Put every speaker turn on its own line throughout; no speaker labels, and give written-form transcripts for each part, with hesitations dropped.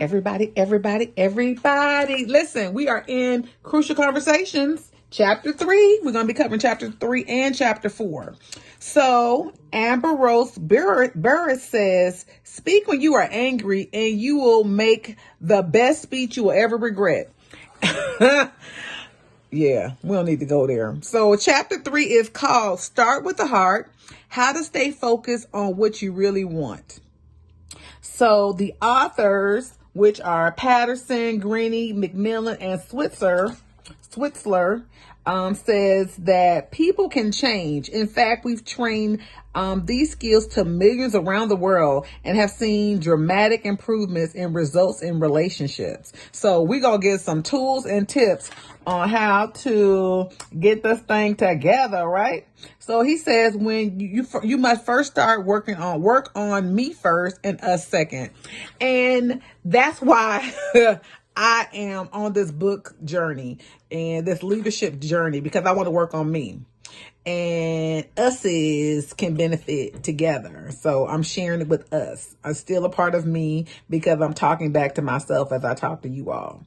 Everybody. Listen, we are in Crucial Conversations, Chapter 3. We're going to be covering Chapter 3 and Chapter 4. So, Amber Rose Burris says, speak when you are angry and you will make the best speech you will ever regret. Yeah, we don't need to go there. So, Chapter 3 is called Start with the Heart, How to Stay Focused on What You Really Want. So the authors, which are Patterson, Greene, McMillan, and Switzler, says that people can change. In fact, we've trained these skills to millions around the world and have seen dramatic improvements in results in relationships. So we're going to get some tools and tips on how to get this thing together, right? So he says when you must first start work on me first and us second. And that's why I am on this book journey and this leadership journey, because I want to work on me. And us's can benefit together. So I'm sharing it with us. I'm still a part of me because I'm talking back to myself as I talk to you all.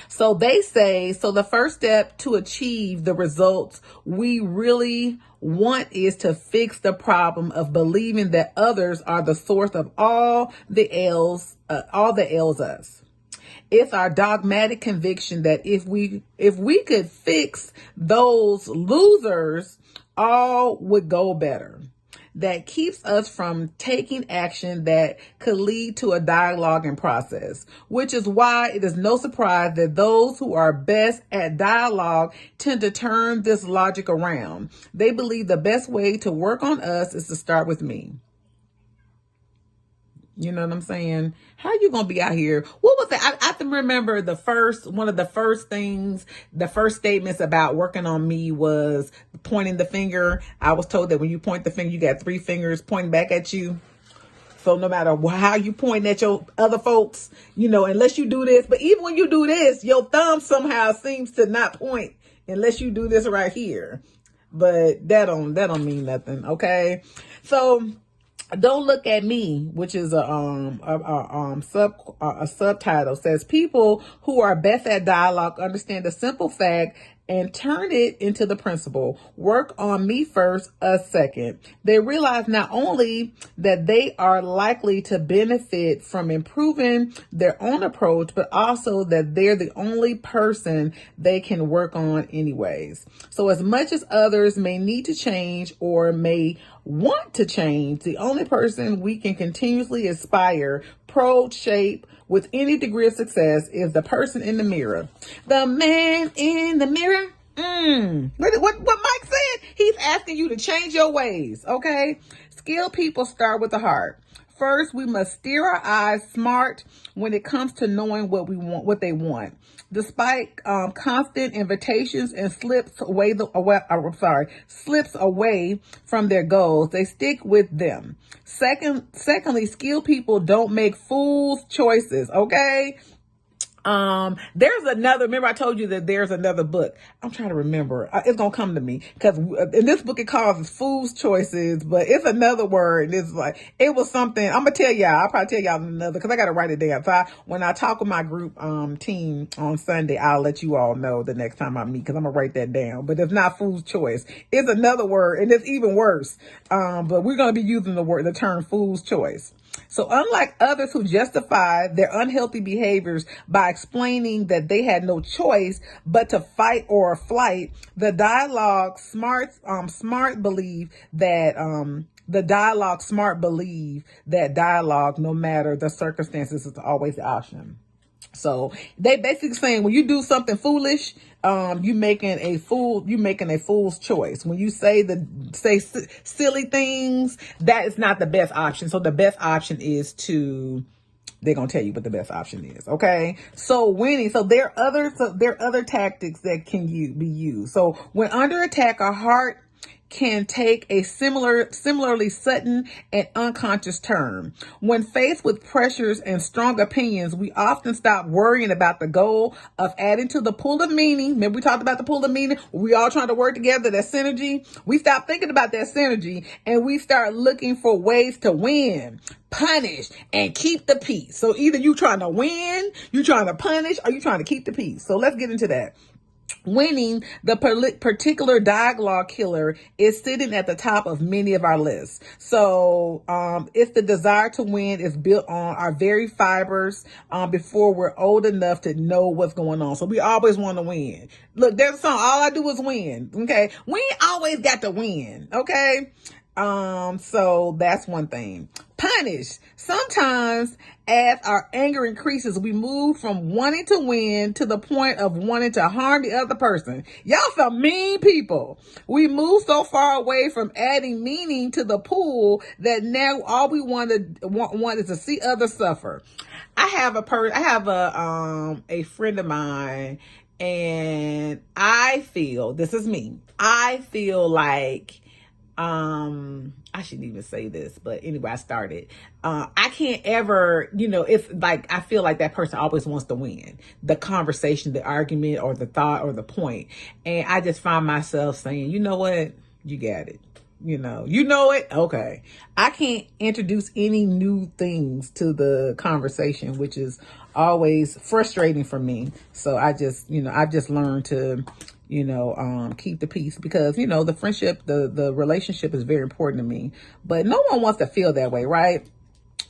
So they say, so the first step to achieve the results we really want is to fix the problem of believing that others are the source of all that ails us. It's our dogmatic conviction that if we could fix those losers, all would go better. That keeps us from taking action that could lead to a dialogue and process, which is why it is no surprise that those who are best at dialogue tend to turn this logic around. They believe the best way to work on us is to start with me. You know what I'm saying? How you gonna be out here? What was that? I can remember one of the first statements about working on me was pointing the finger. I was told that when you point the finger, you got 3 fingers pointing back at you. So no matter how you point at your other folks, unless you do this, but even when you do this, your thumb somehow seems to not point unless you do this right here. But that don't mean nothing. Okay. So, Don't Look at Me, which is a subtitle, says people who are best at dialogue understand the simple fact and turn it into the principle. Work on me first, us second. They realize not only that they are likely to benefit from improving their own approach, but also that they're the only person they can work on anyways. So as much as others may need to change or may want to change, the only person we can continuously aspire, probe, shape with any degree of success is the person in the mirror. The man in the mirror. What Mike said? He's asking you to change your ways, okay? Skilled people start with the heart. First, we must steer our eyes smart when it comes to knowing what they want. Despite constant invitations and slips away from their goals, they stick with them. Secondly, skilled people don't make fool's choices, okay? Remember I told you that there's another book. I'm trying to remember. It's going to come to me because in this book it calls it Fool's Choices, but it's another word. It's like, it was something. I'm going to tell y'all. I'll probably tell y'all another because I got to write it down. So when I talk with my group team on Sunday, I'll let you all know the next time I meet because I'm going to write that down. But it's not Fool's Choice. It's another word and it's even worse. But we're going to be using the term Fool's Choice. So unlike others who justify their unhealthy behaviors by explaining that they had no choice but to fight or flight, the dialogue smart believe that dialogue, no matter the circumstances, is always the option. So they basically saying when you do something foolish, you making a fool's choice. When you say silly things, that is not the best option. So the best option is they're going to tell you what the best option is. Okay. So winning. So there are other tactics that can be used. So when under attack, our heart can take a similarly sudden and unconscious turn. When faced with pressures and strong opinions, we often stop worrying about the goal of adding to the pool of meaning. Remember we talked about the pool of meaning? We all trying to work together, that synergy. We stop thinking about that synergy and we start looking for ways to win, punish, and keep the peace. So either you trying to win, you trying to punish, or you trying to keep the peace. So let's get into that. Winning, the particular dialogue killer, is sitting at the top of many of our lists. So it's the desire to win is built on our very fibers before we're old enough to know what's going on. So we always want to win. Look, there's a song, all I do is win. Okay. We ain't always got to win. Okay. So that's one thing. Punish. Sometimes as our anger increases, we move from wanting to win to the point of wanting to harm the other person. Y'all some mean people. We move so far away from adding meaning to the pool that now all we want is to see others suffer. I have a friend of mine, and I feel, this is me, I feel like I shouldn't even say this, but anyway, I started. I can't ever, it's like, I feel like that person always wants to win the conversation, the argument, or the thought, or the point. And I just find myself saying, you know what? You got it. You know it. Okay. I can't introduce any new things to the conversation, which is always frustrating for me. So I just, I've just learned to, keep the peace, because, the friendship, the relationship is very important to me, but no one wants to feel that way. Right.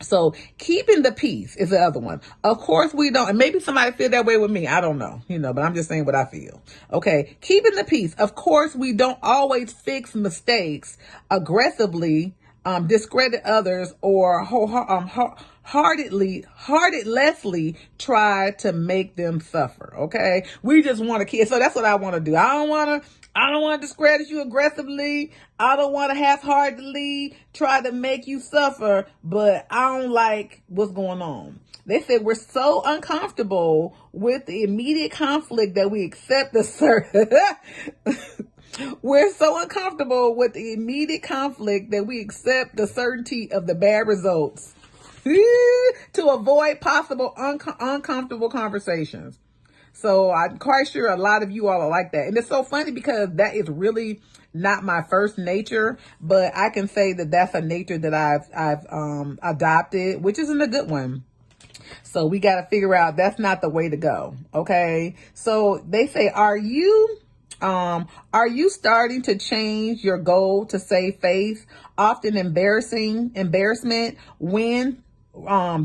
So keeping the peace is the other one. Of course we don't, and maybe somebody feel that way with me. I don't know, but I'm just saying what I feel. Okay. Keeping the peace. Of course we don't always fix mistakes aggressively, discredit others, or heartlessly try to make them suffer. Okay. We just want to keep, so that's what I want to do. I don't want to discredit you aggressively. I don't want to half-heartedly try to make you suffer, but I don't like what's going on. They said we're so uncomfortable with the immediate conflict that we accept we're so uncomfortable with the immediate conflict that we accept the certainty of the bad results to avoid possible uncomfortable conversations. So I'm quite sure a lot of you all are like that. And it's so funny because that is really not my first nature, but I can say that that's a nature that I've adopted, which isn't a good one. So we got to figure out that's not the way to go. Okay. So they say, are you starting to change your goal to save face? Often embarrassment, win,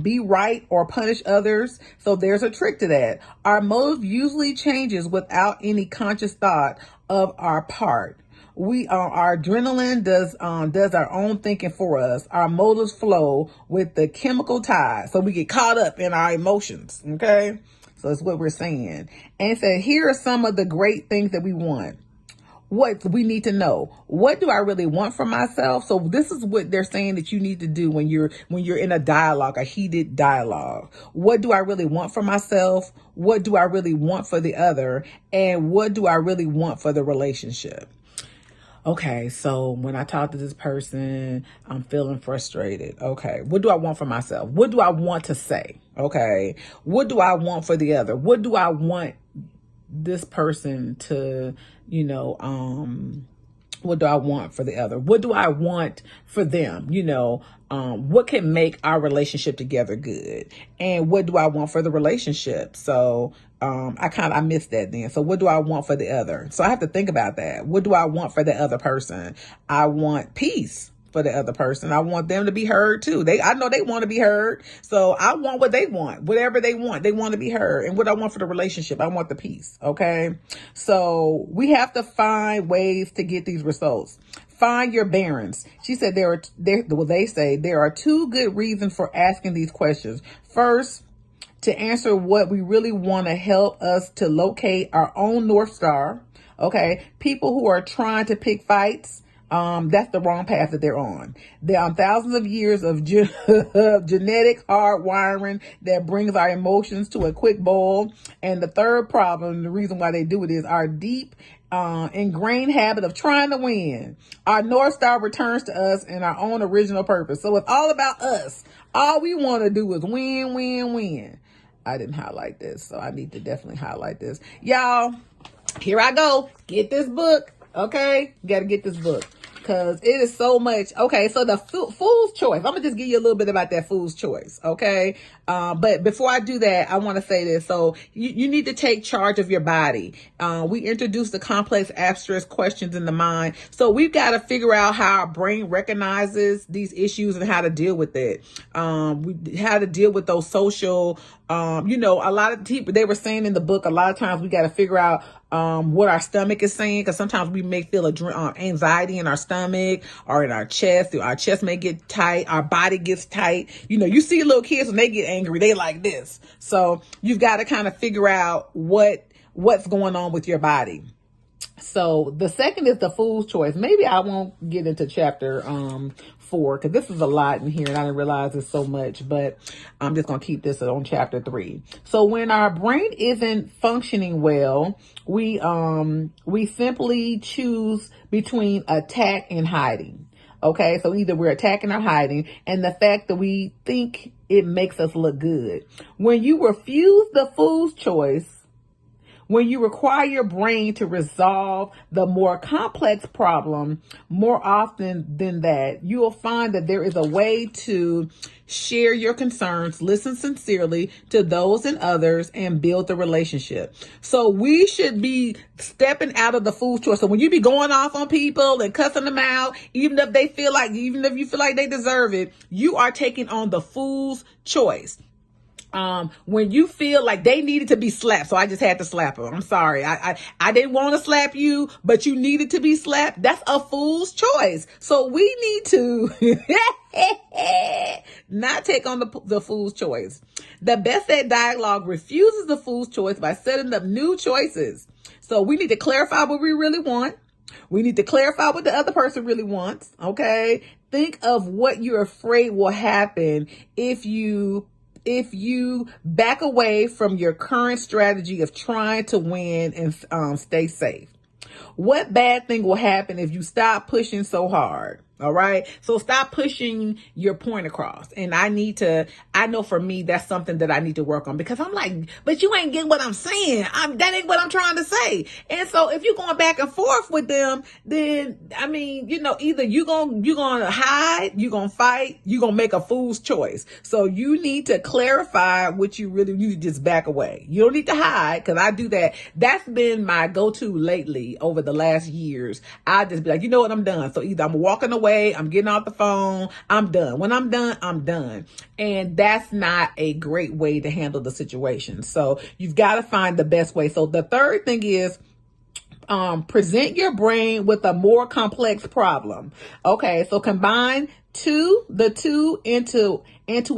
be right, or punish others. So there's a trick to that. Our motive usually changes without any conscious thought of our part. Our adrenaline does our own thinking for us. Our motives flow with the chemical tide. So we get caught up in our emotions. Okay. So that's what we're saying. And it said, here are some of the great things that we want. What we need to know. What do I really want for myself? So this is what they're saying that you need to do when you're in a dialogue, a heated dialogue. What do I really want for myself? What do I really want for the other? And what do I really want for the relationship? Okay, so when I talk to this person, I'm feeling frustrated. Okay, what do I want for myself? What do I want to say? Okay, what do I want for the other? What do I want this person to, what do I want for the other? What do I want for them? What can make our relationship together good? And what do I want for the relationship? So I missed that then. So what do I want for the other? So I have to think about that. What do I want for the other person? I want peace for the other person. I want them to be heard too. I know they want to be heard. So I want what they want, whatever they want to be heard. And what I want for the relationship, I want the peace. Okay. So we have to find ways to get these results. Find your bearings. She said they say there are two good reasons for asking these questions. First, to answer what we really want to help us to locate our own North Star. Okay. People who are trying to pick fights that's the wrong path that they're on. They're on thousands of years of genetic hardwiring that brings our emotions to a quick boil. And the third problem, the reason why they do it, is our deep ingrained habit of trying to win. Our North Star returns to us and our own original purpose. So it's all about us. All we want to do is win, win, win. I didn't highlight this, so I need to definitely highlight this. Y'all, here I go. Get this book. Okay? You got to get this book. Because it is so much. Okay, so the Fool's Choice. I'm going to just give you a little bit about that Fool's Choice. Okay? But before I do that, I want to say this. So you need to take charge of your body. We introduced the complex abstract questions in the mind. So we've got to figure out how our brain recognizes these issues and how to deal with it. How to deal with those social, a lot of people, they were saying in the book, a lot of times we got to figure out what our stomach is saying, because sometimes we may feel anxiety in our stomach or in our chest. Our chest may get tight. Our body gets tight. You see little kids when they get angry, they like this. So you've got to kind of figure out what's going on with your body. So the second is the Fool's Choice. Maybe I won't get into chapter 4, because this is a lot in here and I didn't realize it's so much, but I'm just going to keep this on chapter 3. So when our brain isn't functioning well, we simply choose between attack and hiding. Okay, so either we're attacking or hiding, and the fact that we think it makes us look good. When you refuse the Fool's Choice, when you require your brain to resolve the more complex problem, more often than that, you will find that there is a way to share your concerns, listen sincerely to those and others, and build the relationship. So we should be stepping out of the Fool's Choice. So when you be going off on people and cussing them out, even if you feel like they deserve it, you are taking on the Fool's Choice. When you feel like they needed to be slapped, so I just had to slap her. I'm sorry. I didn't want to slap you, but you needed to be slapped. That's a Fool's Choice. So we need to not take on the Fool's Choice. The best at dialogue refuses the Fool's Choice by setting up new choices. So we need to clarify what we really want. We need to clarify what the other person really wants. Okay. Think of what you're afraid will happen if you back away from your current strategy of trying to win and stay safe. What bad thing will happen if you stop pushing so hard? All right. So stop pushing your point across. And I know for me, that's something that I need to work on, because I'm like, but you ain't getting what I'm saying. That ain't what I'm trying to say. And so if you're going back and forth with them, then, either you're going to hide, you're going to fight, you're going to make a Fool's Choice. So you need to clarify what you really need to just back away. You don't need to hide, because I do that. That's been my go-to lately over the last years. I just be like, you know what, I'm done. So either I'm walking away, I'm getting off the phone, I'm done. When I'm done, I'm done. And that's not a great way to handle the situation. So you've got to find the best way. So the third thing is, present your brain with a more complex problem. Okay, so combine the two into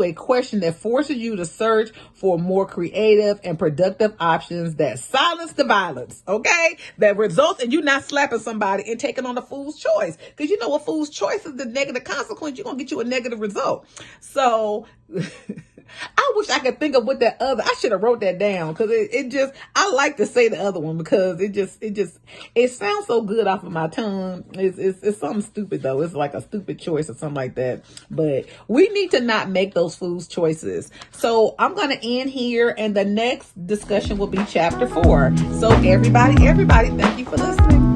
a question that forces you to search for more creative and productive options that silence the violence. Okay, that results in you not slapping somebody and taking on a Fool's Choice, because you know a Fool's Choice is the negative consequence. You're gonna get you a negative result. So I wish I could think of what I should have wrote that down, because I like to say the other one because it sounds so good off of my tongue. It's something stupid though. It's like a stupid choice or something like that. But we need to not make those Fool's Choices. So I'm going to end here, and the next discussion will be chapter 4. So everybody, thank you for listening.